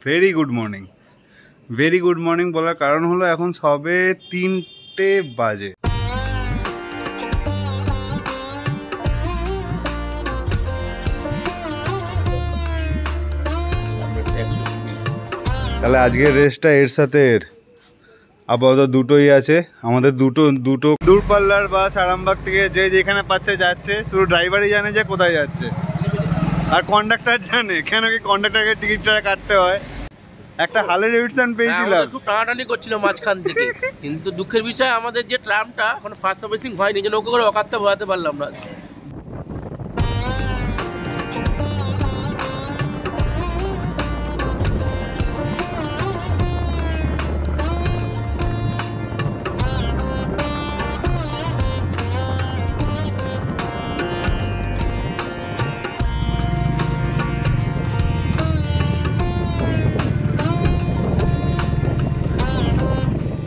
Very good morning বলার কারণ হলো এখন সবে 3টে বাজে। তাহলে আজকের রেসটা এর সাথে আপাতত দুটোই আছে আমাদের, দুটো দূরপাল্লার বাস আরামবাগ থেকে যে যেখানে পাচ্ছে যাচ্ছে, শুধু ড্রাইভারই জানে যে কোথায় যাচ্ছে আর কন্ডাক্টর জানে। কেন কি কন্ডাক্টরকে টিকিটটা কাটতে হয়। একটা হালে ডেভিডসন পেয়েছিলাম, একটু টানাটানি করছিল মাঝখান থেকে, কিন্তু দুঃখের বিষয় আমাদের যে ট্রামটা এখন ফার্স্ট সার্ভিসিং হয়নি, যে নৌকো করে অকাতটা ভরাতে পারলাম না।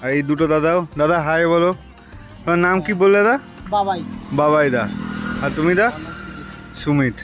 আর এই দুটো দাদা হাই বলো। তোমার নাম কি বললে দা? বাবাই দা। আর তুমি দা? সুমিত।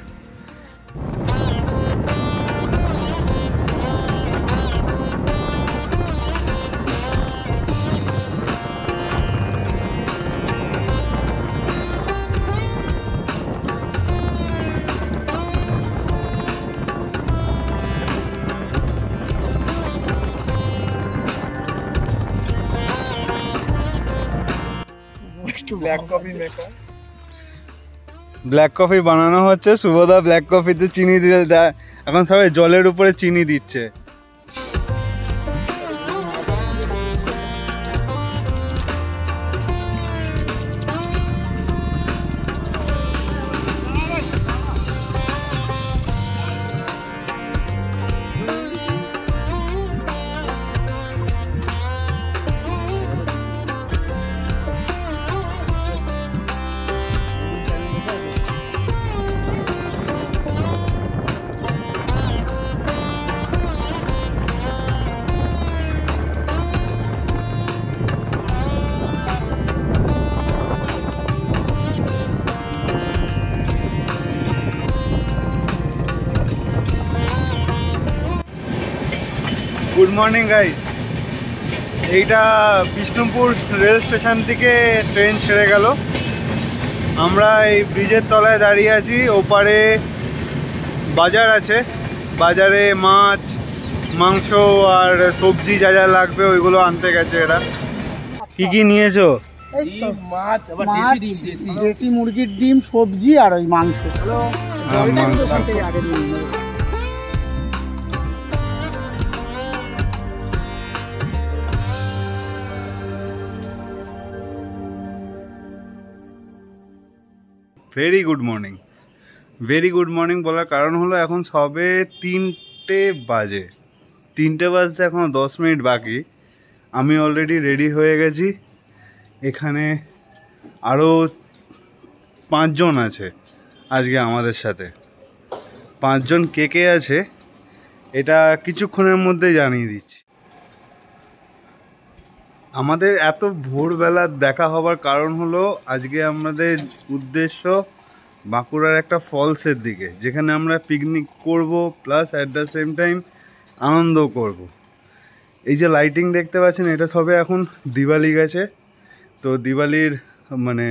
ব্ল্যাক কফি বানানো হচ্ছে। শুভদা ব্ল্যাক কফিতে চিনি দিয়ে দেয়, এখন সবাই জলের উপরে চিনি দিচ্ছে। Good morning guys. এইটা বিষ্ণুপুর রেল স্টেশন থেকে ট্রেন ছেড়ে গেল। আমরা এই ব্রিজের তলায় দাঁড়িয়ে আছি। ওপারে বাজার আছে, বাজারে মাছ মাংস আর সবজি যা যা লাগবে ওইগুলো আনতে গেছে এরা। কি কি নিয়েছো? দেশি মুরগির ডিম, সবজি আর ওই মাংস। ভেরি গুড মর্নিং বলার কারণ হলো এখন সবে 3টে বাজে। 3টে বাজতে এখনো 10 মিনিট বাকি। আমি অলরেডি রেডি হয়ে গেছি। এখানে আরও 5 জন আছে আজকে আমাদের সাথে। 5 জন কে আছে এটা কিছুক্ষণের মধ্যে জানিয়ে দিচ্ছি। আমাদের এত ভোরবেলা দেখা হবার কারণ হলো আজকে আমাদের উদ্দেশ্য বাঁকুড়ার একটা ফলসের দিকে, যেখানে আমরা পিকনিক করব plus at the same time আনন্দ করব। এই যে লাইটিং দেখতে পাচ্ছেন, এটা সবে এখন দিওয়ালি গেছে। তো দিওয়ালির মানে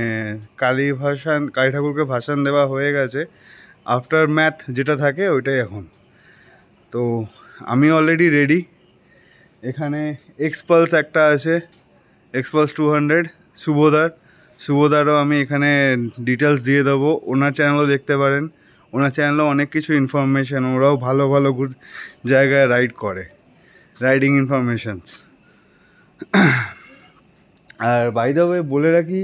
কালী ঠাকুরকে ভাসান দেওয়া হয়ে গেছে। আফটার ম্যাথ যেটা থাকে ওইটাই এখন। তো আমি অলরেডি রেডি। এখানে এক্সপালস একটা আছে, এক্সপালস 200 শুভদারও আমি এখানে ডিটেলস দিয়ে দেবো। ওনার চ্যানেলও দেখতে পারেন। ওনার চ্যানেলেও অনেক কিছু ইনফরমেশান, ওরাও ভালো ভালো জায়গায় রাইড করে, রাইডিং ইনফরমেশানস। আর বাই দ্য ওয়ে বলে রাখি,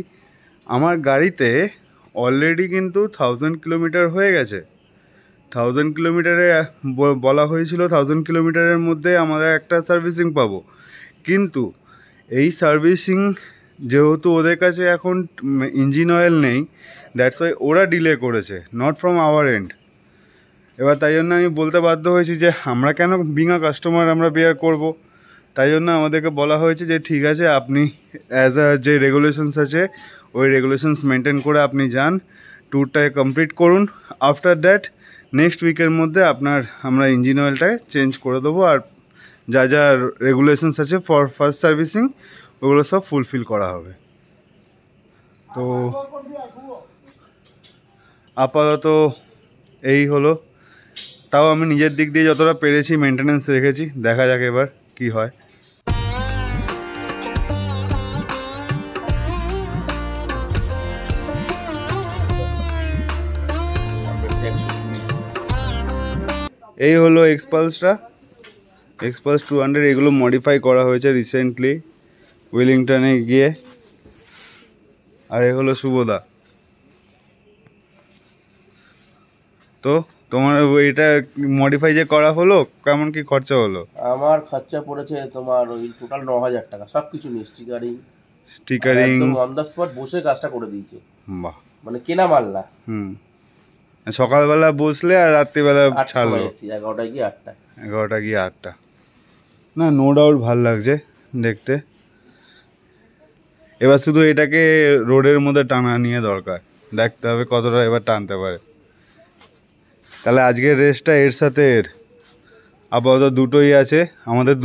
আমার গাড়িতে অলরেডি কিন্তু 1000 কিলোমিটার হয়ে গেছে। 1000 কিলোমিটারে বলা হয়েছিল 1000 কিলোমিটারের মধ্যে আমরা একটা সার্ভিসিং পাবো, কিন্তু এই সার্ভিসিং যেহেতু ওদের কাছে এখন ইঞ্জিন অয়েল নেই, দ্যাটস ওয়াই ওরা ডিলে করেছে, নট ফ্রম আওয়ার এন্ড। এবার তাই জন্য আমি বলতে বাধ্য হয়েছি যে আমরা কেন বিং আ কাস্টমার আমরা বেয়ার করব। তাই জন্য আমাদেরকে বলা হয়েছে যে ঠিক আছে, আপনি অ্যাজ আ যে রেগুলেশনস আছে ওই রেগুলেশনস মেনটেন করে আপনি যান, ট্যুরটাকে কমপ্লিট করুন। আফটার দ্যাট নেক্সট উইকের মধ্যে আমরা ইঞ্জিন অয়েলটাকে চেঞ্জ করে দেবো আর যা যা রেগুলেশনস আছে ফর ফার্স্ট সার্ভিসিং ওগুলো সব ফুলফিল করা হবে। তো আপাতত এই হলো, তাও আমি নিজের দিক দিয়ে যতটা পেরেছি মেনটেনেন্স রেখেছি, দেখা যাক এবার কি হয়। এই হলো এক্সপালসটা, এক্সপালস 200, এগুলো মডিফাই করা হয়েছে রিসেন্টলি উইলিংটনে গিয়ে। আর এ হলো শুভদা। তো তোমার এটা মডিফাই যে করা হলো কেমন কি খরচা হলো? আমার খরচা পড়েছে তোমার ওই টোটাল 9,000 টাকা, সবকিছু নিয়ে স্টিকারিং একদম অন দ্য স্পট বসে কাজটা করে দিয়েছে। বাহ, মানে কেনা মাল না। সকালবেলা বসলে আর রাত্রিবেলা ছাড়লো, 11টা গিয়ে 8টা। 11টা গিয়ে 8টা। না, নো ডাউট ভাল লাগছে দেখতে। এবার শুধু এটাকে রোডের মধ্যে টানা নিয়ে দরকার, দেখতে হবে কতটা এবার টানতে পারে। তাহলে আজকের রেসটা এর সাথে এর আপাতত দুটোই আছে আমাদের।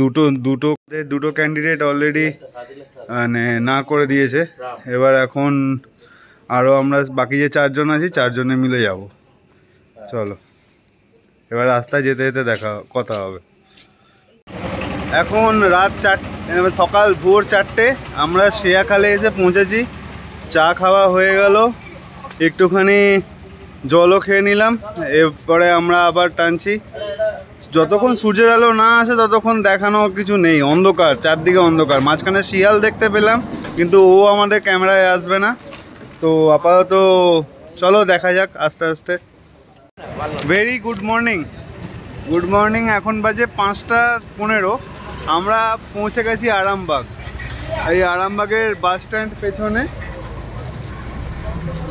দুটো ক্যান্ডিডেট অলরেডি মানে না করে দিয়েছে। এবার এখন আরও আমরা বাকি যে 4 জন আছি 4 জনে মিলে যাব। চলো এবার রাস্তায় যেতে যেতে কথা হবে। এখন রাত 4, সকাল ভোর 4টে, আমরা শেয়াখালে এসে পৌঁছেছি। চা খাওয়া হয়ে গেল, একটুখানি জলও খেয়ে নিলাম। এরপরে আমরা আবার টানছি। যতক্ষণ সূর্যের আলো না আসে ততক্ষণ দেখানো কিছু নেই, অন্ধকার, চারদিকে অন্ধকার। মাঝখানে শিয়াল দেখতে পেলাম কিন্তু ও আমাদের ক্যামেরায় আসবে না। তো আপাতত চলো দেখা যাক আস্তে আস্তে। Very good morning, good morning. এখন বাজে 5টা 15। আমরা পৌঁছে গেছি আরামবাগ। এই আরামবাগের বাস স্ট্যান্ড পেছনে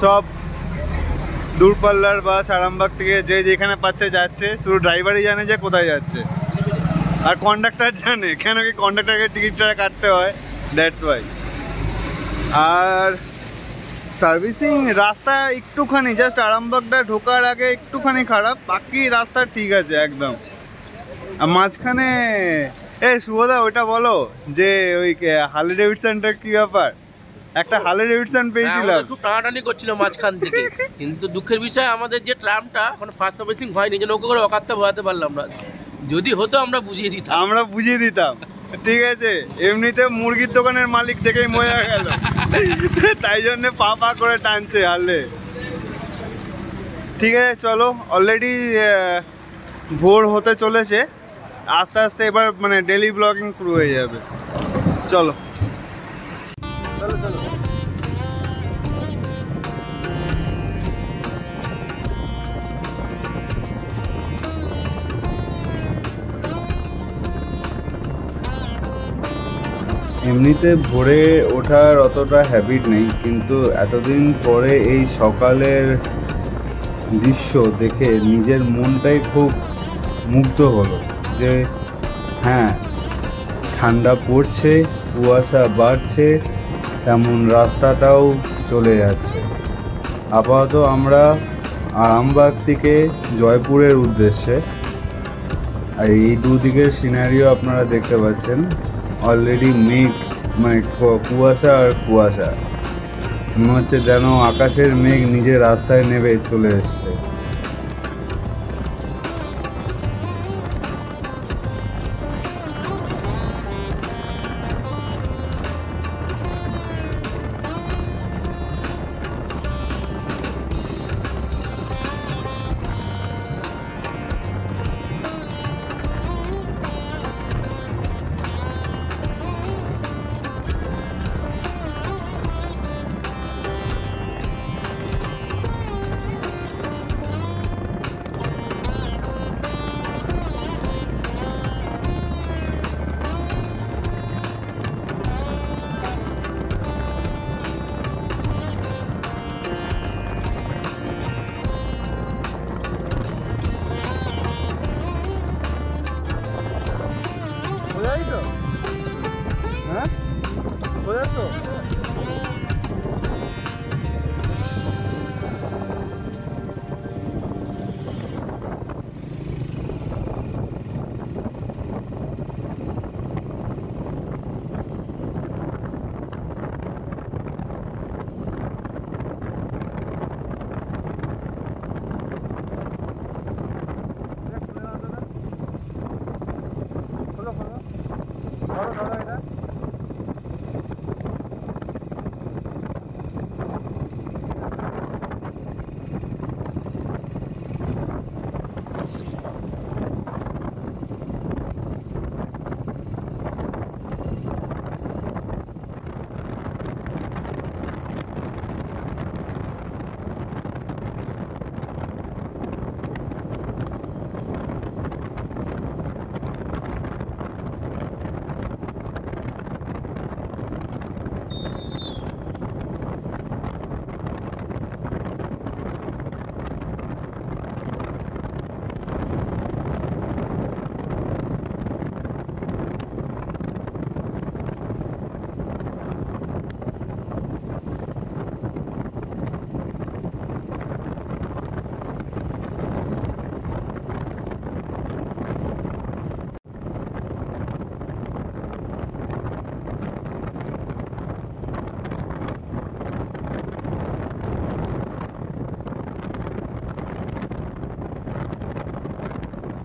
সব দূরপাল্লার বাস আরামবাগ থেকে যে যেখানে পাচ্ছে যাচ্ছে, শুধু ড্রাইভারই জানে যে কোথায় যাচ্ছে, আর কন্ডাক্টর জানে। কেন কি কন্ডাক্টরকে টিকিটটা কাটতে হয়, দ্যাটস ওয়াই। আর সার্ভিসিং রাস্তা একটুখানি জাস্ট আরামবাগটা ঢোকার আগে একটুখানি খারাপ, বাকি রাস্তা ঠিক আছে একদম। আর মাঝখানে শুভদা ওইটা বলো যে ওই হার্লি ডেভিডসনটা কি ব্যাপার? একটা হার্লি ডেভিডসন পেয়েছিলাম, একটু টানাটানি করছিল মাঝখান থেকে, কিন্তু দুঃখের বিষয় আমাদের যে ট্রামটা এখন ফার্স্ট সার্ভিসিং হয়নি, যে নৌকো করে অকাত্তা ভরাতে পারলাম না। যদি হতো আমরা বুঝিয়ে দিতাম। ঠিক আছে, এমনিতে মুরগির দোকানের মালিক দেখেই মজা গেল, তাই জন্য পা করে টানছে হারলে। ঠিক আছে চলো, অলরেডি ভোর হতে চলেছে। আস্তে আস্তে এবার মানে ডেলি ব্লগিং শুরু হয়ে যাবে। চলো এমনিতে ভোরে ওঠার অতটা হ্যাবিট নেই, কিন্তু এতদিন পরে এই সকালের দৃশ্য দেখে নিজের মনটাই খুব মুগ্ধ হলো যে হ্যাঁ, ঠান্ডা পড়ছে, কুয়াশা বাড়ছে, তেমন রাস্তাটাও চলে যাচ্ছে। আপাতত আমরা আরামবাগ থেকে জয়পুরের উদ্দেশ্যে, আর এই দুদিকের সিনারিও আপনারা দেখতে পাচ্ছেন। অলরেডি মেঘ, মানে কুয়াশা আর কুয়াশা, মনে হচ্ছে যেন আকাশের মেঘ নিজের রাস্তায় নেমে চলে এসছে।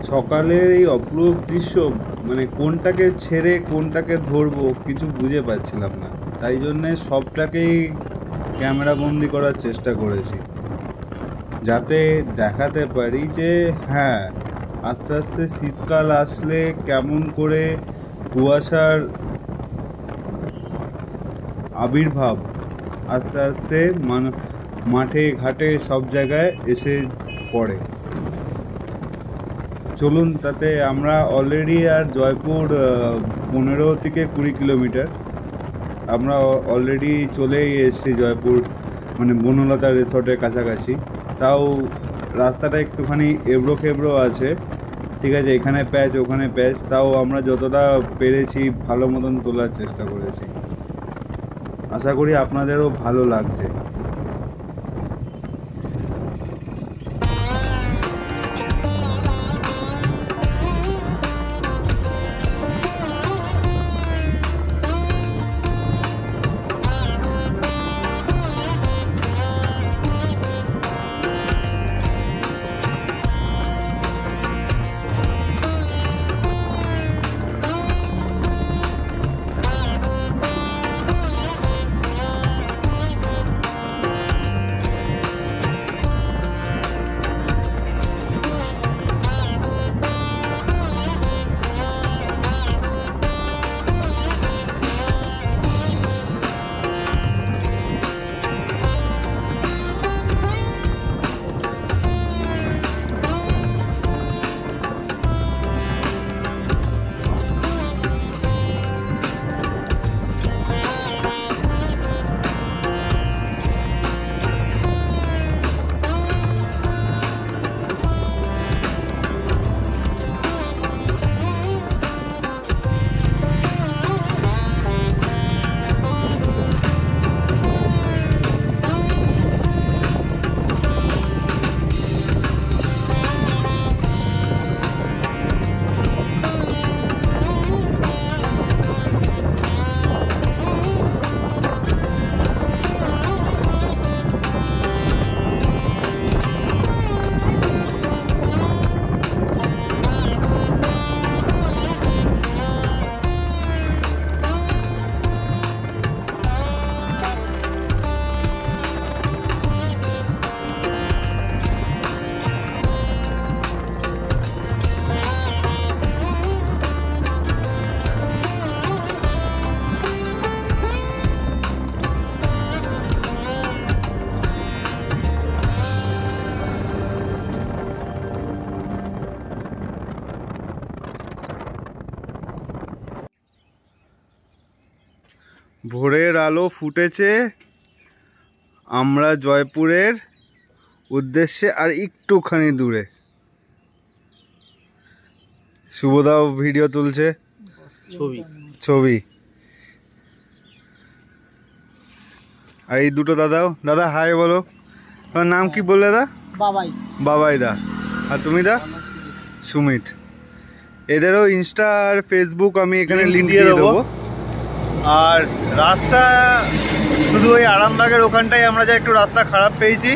সকালের এই অপরূপ দৃশ্য, মানে কোনটাকে ছেড়ে কোনটাকে ধরবো কিছু বুঝে পাচ্ছিলাম না, তাই জন্যে সবটাকেই ক্যামেরা বন্দি করার চেষ্টা করেছি, যাতে দেখাতে পারি যে হ্যাঁ আস্তে আস্তে শীতকাল আসলে কেমন করে কুয়াশার আবির্ভাব আস্তে আস্তে মাঠে ঘাটে সব জায়গায় এসে পড়ে। চলুন, তাতে আমরা অলরেডি আর জয়পুর 15-20 কিলোমিটার, আমরা অলরেডি চলেই এসেছি জয়পুর, মানে বনলতা রিসর্টের কাছাকাছি। তাও রাস্তাটা একটুখানি এবড়ো খেবড়ো আছে, ঠিক আছে, এখানে প্যাচ ওখানে প্যাচ, তাও আমরা যতটা পেরেছি ভালো মতন তোলার চেষ্টা করেছি। আশা করি আপনাদেরও ভালো লাগছে। ভোরের আলো ফুটেছে, আমরা জয়পুরের উদ্দেশ্যে আর একটুখানি দূরে। শুভদাও ভিডিও তুলছে, ছবি। আর এই দুটো দাদাও, দাদা হাই বলো, তোমার নাম কি বললে দা? বাবাই। বাবাই দা। আর তুমি দা? সুমিত। এদেরও ইনস্টা আর ফেসবুক আমি এখানে লিঙ্ক দিয়ে দেবো। আর রাস্তা শুধু ওই আরামবাগের ওখানটাই আমরা যা একটু রাস্তা খারাপ পেয়েছি,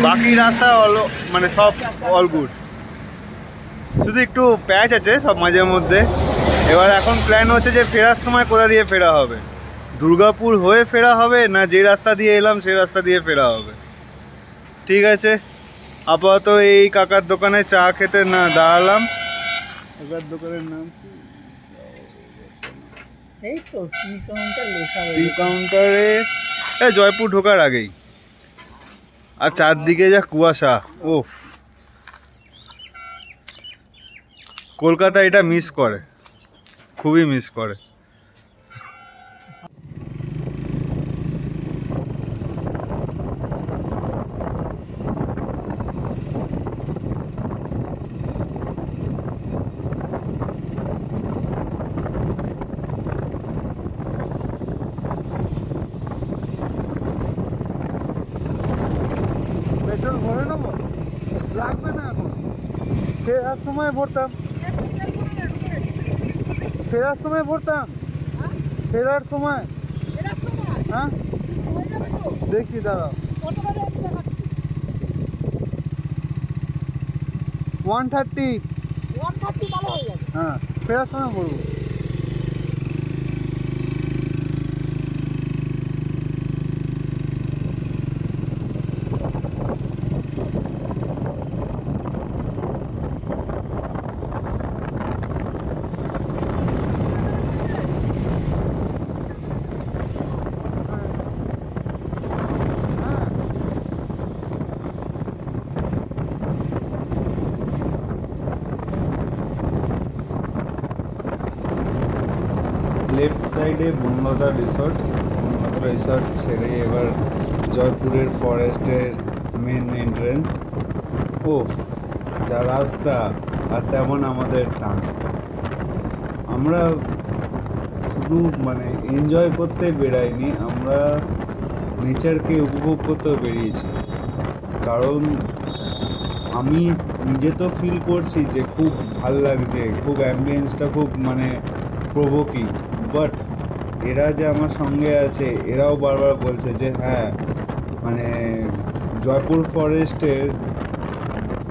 বাকি রাস্তা মানে সব অল গুড, শুধু একটু প্যাচ আছে সব মাঝে মধ্যে। এবার এখন প্ল্যান হচ্ছে যে ফেরার সময় কোথা দিয়ে ফেরা হবে, দুর্গাপুর হয়ে ফেরা হবে না যে রাস্তা দিয়ে এলাম সেই রাস্তা দিয়ে ফেরা হবে। ঠিক আছে, আপাতত এই কাকার দোকানে চা খেতে না দাঁড়ালাম। কাকার দোকানের নাম কি? এই তো টি কাউন্টার লেখা রয়েছে। টি কাউন্টারে জয়পুর ঢোকার আগেই। আর চারদিকে যা কুয়াশা, ওফ, কলকাতা এটা মিস করে, খুবই মিস করে। পেট্রোল ভরে নেবো, লাগবে না এখন, ফেরার সময় ভরতাম, ফেরার সময় ভরতাম, ফেরার সময়। হ্যাঁ দেখছি দাদা, 130। হ্যাঁ ফেরার সময় করবো। লেফট সাইডে বনলতা রিসর্ট ছেড়ে এবার জয়পুরের ফরেস্টের মেন এন্ট্রেন্স। ওফ, যা রাস্তা আর তেমন আমাদের টান। আমরা শুধু মানে এনজয় করতে বেরাইনি, আমরা নেচারকে উপভোগ করতেও বেরিয়েছি। কারণ আমি নিজে তো ফিল করছি যে খুব ভাল লাগছে, খুব অ্যাম্বিয়েন্সটা খুব মানে প্রভোকিং, বাট এরা যে আমার সঙ্গে আছে এরাও বারবার বলছে যে হ্যাঁ মানে জয়পুর ফরেস্টের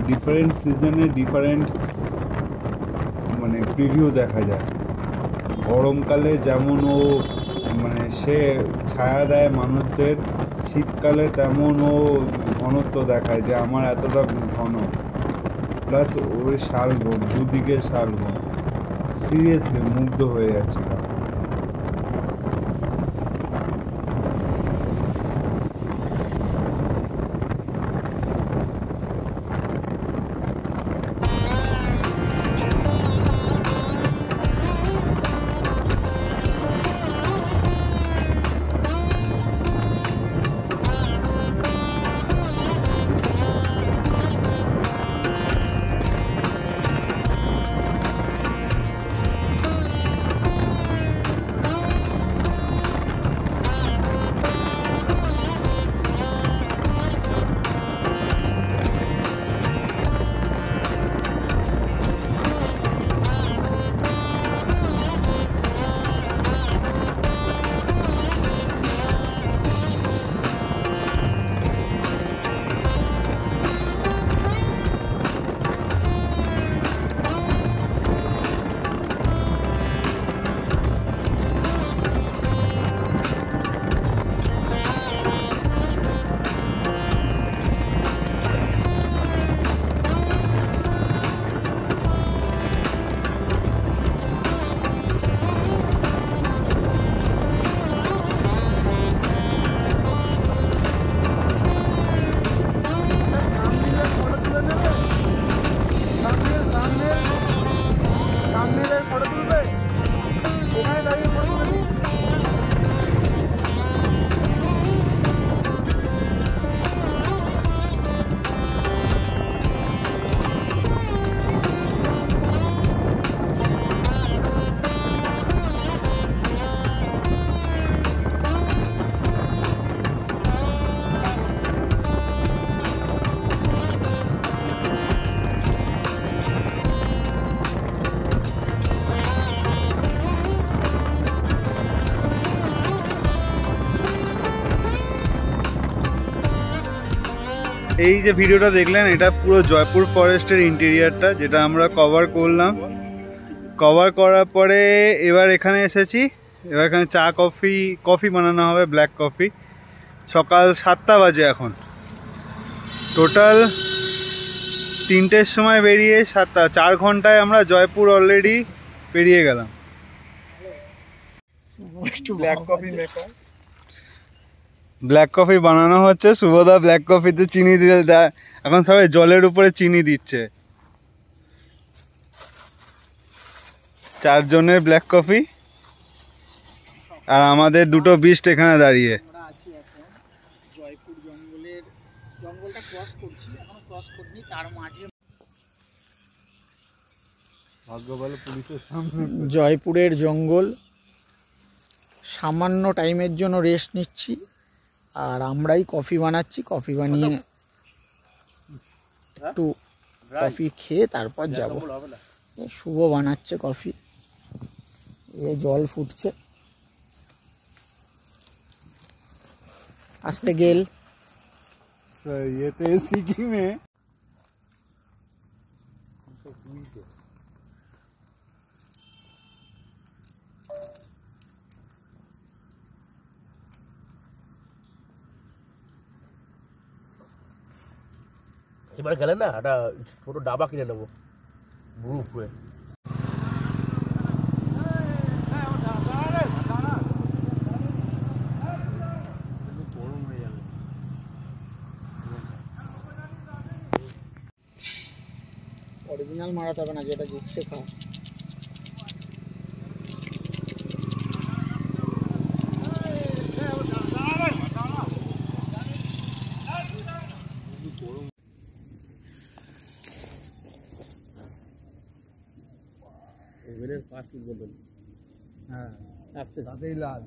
ডিফারেন্ট সিজনে ডিফারেন্ট মানে প্রিভিউ দেখা যায়। গরমকালে যেমন ও মানে সে ছায়া দেয় মানুষদের, শীতকালে তেমন ও ঘনত্ব দেখায় যে আমার এতটা ঘন, প্লাস ওই শালবন, দুদিকে শালবন, সিরিয়াসলি মুগ্ধ হয়ে যাচ্ছিলাম। এই যে ভিডিওটা দেখলেন এটা পুরো জয়পুর ফরেস্টের ইন্টেরিয়ারটা, যেটা আমরা কভার করলাম। কভার করার পরে এবার এখানে এসেছি, এবার এখানে চা কফি বানানো হবে, ব্ল্যাক কফি। সকাল 7টা বাজে এখন। টোটাল 3টের সময় বেরিয়ে 4 ঘন্টায় আমরা জয়পুর অলরেডি পেরিয়ে গেলাম। ব্ল্যাক কফি বানানো হচ্ছে, শুভদা ব্ল্যাক কফিতে চিনি দিয়ে দেয়, এখন সবাই জলের উপরে চিনি দিচ্ছে। 4 জনের ব্ল্যাক কফি, আর আমাদের দুটো বিস্ট এখানে দাঁড়িয়ে। জয়পুর জঙ্গলটা ক্রস করছি, এখনো ক্রস করিনি, তার মাঝে ভাগ্য ভালো পুলিশের সামনে। জয়পুরের জঙ্গল, সামান্য টাইমের জন্য রেস্ট নিচ্ছি, আর আমরাই কফি বানাচ্ছি। কফি বানিয়ে একটু কফি খেয়ে তারপর যাব। শুভ বানাচ্ছে কফি, এ জল ফুটছে। আসতে গেল ইয়েতে সিকিমে এবার গেলে না একটা ছোট ডাবা কিনে নেবো গ্রুপ হয়ে। অরিজিনাল মারাতে হবে না, যেটা জিতছে খা। ওভেনের কাজ কি বলবেন? হ্যাঁ তাতেই লাল।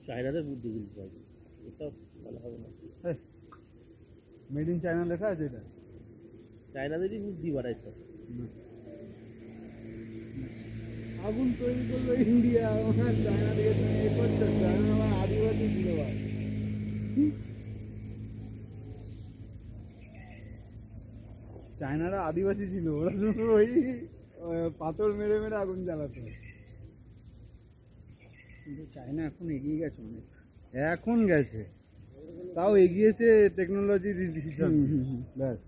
চাইনাদের বুদ্ধি কিন্তু এসব ভালো হবে না। মেড ইন চায়না লেখা আছে এটা? চাইনাদেরই বুদ্ধি বাড়াইছে। আগুন তৈরি করলো ইন্ডিয়া, ওখানে চায়না থেকে তুমি এ করছো। চায়না আমার আদিবাসী ছিল ভাই। চায়নারা আদিবাসী ছিল, ওরা শুধু ওই পাথর মেরে মেরে আগুন জ্বালাতো। কিন্তু চায়না এখন এগিয়ে গেছে অনেক। এখন গেছে, তাও এগিয়েছে টেকনোলজি হিসাবে। ব্যাস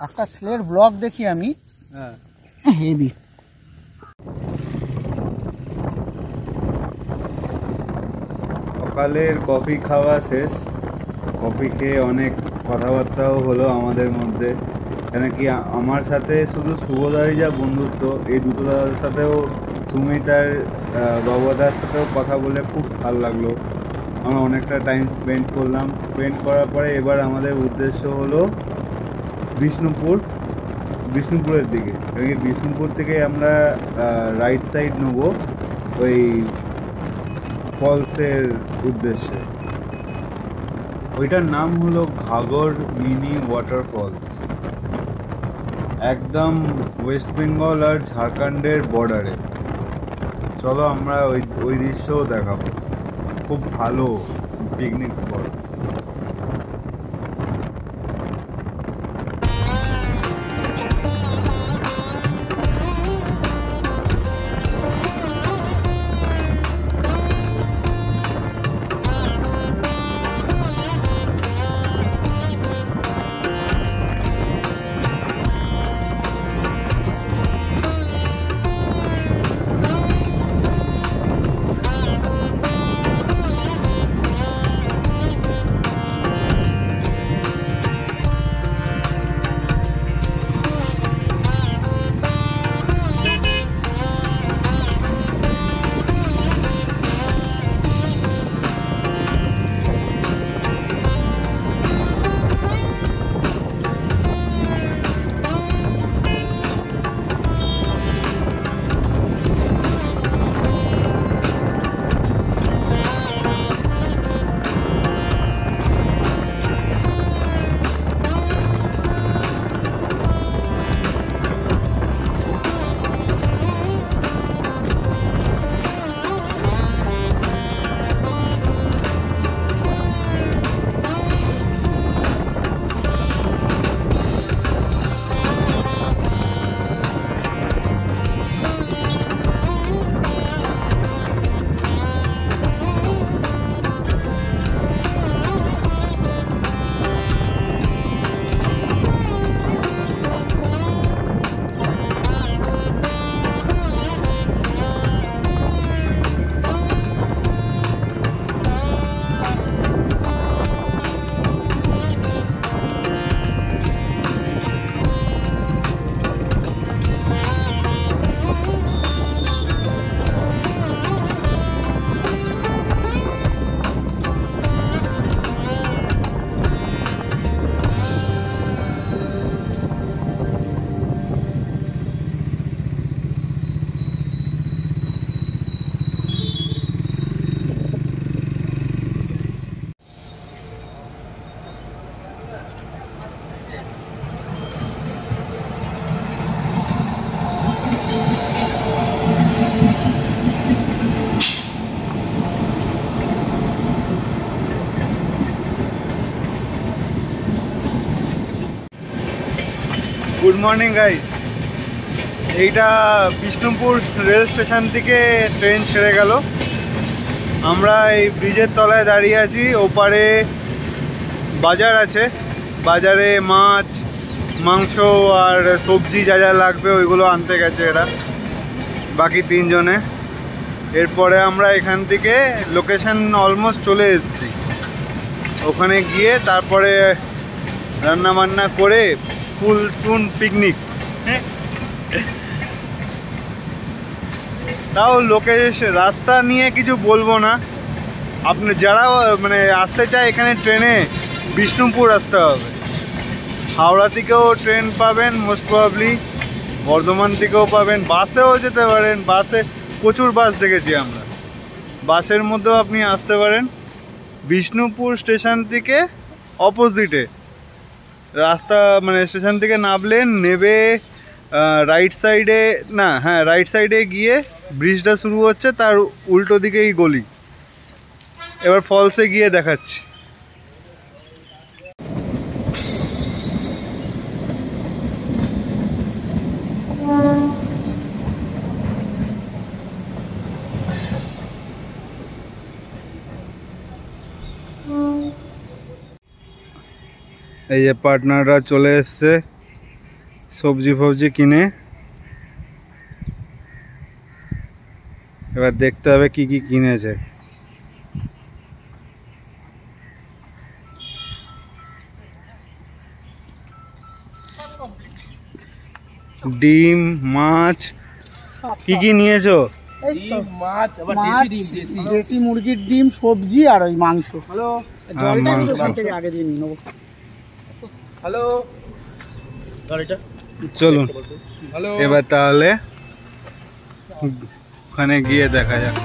একটা ছেলের ব্লগ দেখি আমি, হ্যাঁ হেভি। সকালের কফি খাওয়া শেষ। কফি খেয়ে অনেক কথাবার্তাও হলো আমাদের মধ্যে, কেন কি আমার সাথে শুধু শুভদারই যা বন্ধুত্ব, এই দুটো দাদার সাথেও সুমিত আর বাবাদার সাথেও কথা বলে খুব ভালো লাগলো। আমরা অনেকটা টাইম স্পেন্ড করলাম। স্পেন্ড করার পরে এবার আমাদের উদ্দেশ্য হলো বিষ্ণুপুরের দিকে। কারণ কি বিষ্ণুপুর থেকে আমরা রাইট সাইড নেবো ওই ফলসের উদ্দেশ্যে। ওইটার নাম হলো ঘাগর মিনি ওয়াটার ফলস, একদম ওয়েস্ট বেঙ্গল আর ঝাড়খণ্ডের বর্ডারে। চলো আমরা ওই দৃশ্যও দেখাবো। খুব ভালো picnic spot. Good morning guys. এইটা বিষ্ণুপুর রেল স্টেশন থেকে ট্রেন ছেড়ে গেল। আমরা এই ব্রিজের তলায় দাঁড়িয়ে আছি, ওপারে বাজার আছে, বাজারে মাছ মাংস আর সবজি যা যা লাগবে ওইগুলো আনতে গেছে এরা বাকি তিনজনে। এরপরে আমরা এখান থেকে লোকেশন অলমোস্ট চলে এসেছি, ওখানে গিয়ে তারপরে রান্না বান্না করে ফুল টুন পিকনিক। তাও লোকেশন রাস্তা নিয়ে কিছু বলবো না, আপনি যারা মানে আসতে চায় এখানে ট্রেনে বিষ্ণুপুর আসতে হবে, হাওড়া থেকেও ট্রেন পাবেন মোস্ট প্রবাবলি, বর্ধমান থেকেও পাবেন, বাসেও যেতে পারেন, বাসে প্রচুর বাস দেখেছি আমরা, বাসের মধ্যেও আপনি আসতে পারেন। বিষ্ণুপুর স্টেশন থেকে অপোজিটে রাস্তা, মানে স্টেশন থেকে নামলেন, নেবে রাইট সাইডে, না হ্যাঁ রাইট সাইডে গিয়ে ব্রিজটা শুরু হচ্ছে, তার উল্টো দিকেই গলি। এবার ফলসে গিয়ে দেখাচ্ছি। এই যে পার্টনাররা চলে এসছে সবজি ফবজি কিনে, এবার দেখতে হবে কি কি কিনেছে। ডিম মাছ কি কি নিয়েছো? ডিম মাছ আবার মাছ, দেশি ডিম, দেশি দেশি মুরগির ডিম, সবজি আর ওই মাংস। হ্যালো জলটা মাংস। ওখান থেকে আগে দিয়ে নিয়ে নেবো। হ্যালো ধর এটা চলুন হ্যালো এবার তাহলে ওখানে গিয়ে দেখা যাক।